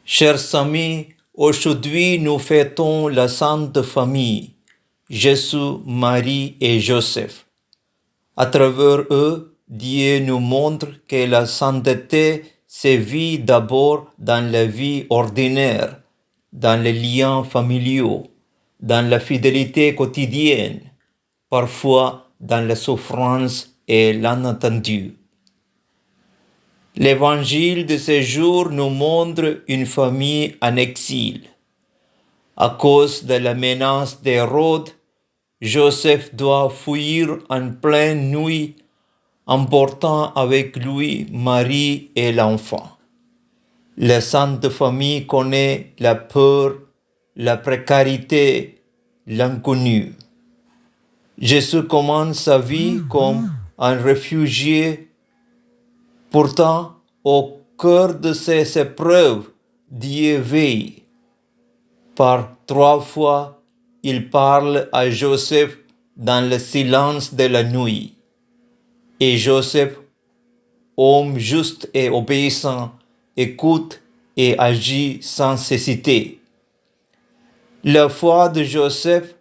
Chers amis, aujourd'hui nous fêtons la Sainte Famille, Jésus, Marie et Joseph. À travers eux, Dieu nous montre que la sainteté se vit d'abord dans la vie ordinaire, dans les liens familiaux, dans la fidélité quotidienne, parfois dans la souffrance et l'inattendu. L'évangile de ce jour nous montre une famille en exil. À cause de la menace d'Hérode, Joseph doit fuir en pleine nuit, emportant avec lui Marie et l'enfant. La Sainte Famille connaît la peur, la précarité, l'inconnu. Jésus commence sa vie comme un réfugié. Pourtant, au cœur de ces épreuves, Dieu veille. Par 3 fois, il parle à Joseph dans le silence de la nuit. Et Joseph, homme juste et obéissant, écoute et agit sans hésiter. La foi de Joseph,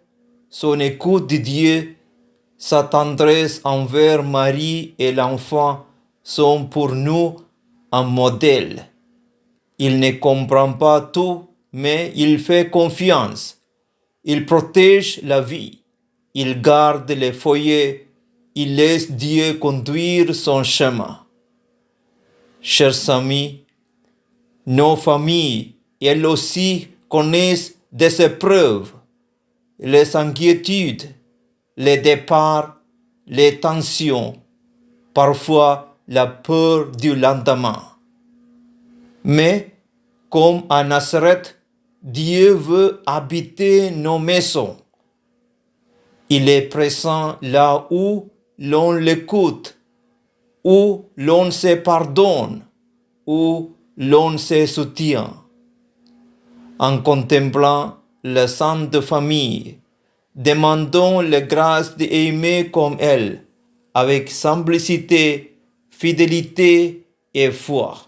son écoute de Dieu, sa tendresse envers Marie et l'enfant sont pour nous un modèle. Il ne comprend pas tout, mais il fait confiance. Il protège la vie. Il garde les foyers. Il laisse Dieu conduire son chemin. Chers amis, nos familles, elles aussi, connaissent des épreuves, les inquiétudes, les départs, les tensions, parfois la peur du lendemain. Mais, comme à Nazareth, Dieu veut habiter nos maisons. Il est présent là où l'on l'écoute, où l'on se pardonne, où l'on se soutient. En contemplant la Sainte Famille, demandons la grâce d'aimer comme elle, avec simplicité, fidélité et foi.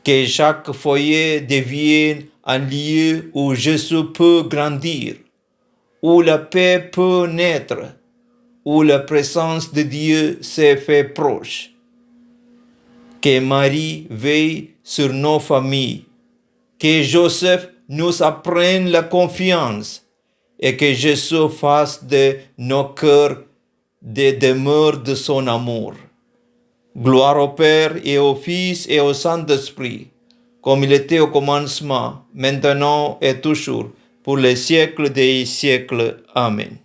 Que chaque foyer devienne un lieu où Jésus peut grandir, où la paix peut naître, où la présence de Dieu se fait proche. Que Marie veille sur nos familles, que Joseph nous apprenne la confiance et que Jésus fasse de nos cœurs des demeures de son amour. Gloire au Père et au Fils et au Saint-Esprit, comme il était au commencement, maintenant et toujours, pour les siècles des siècles. Amen.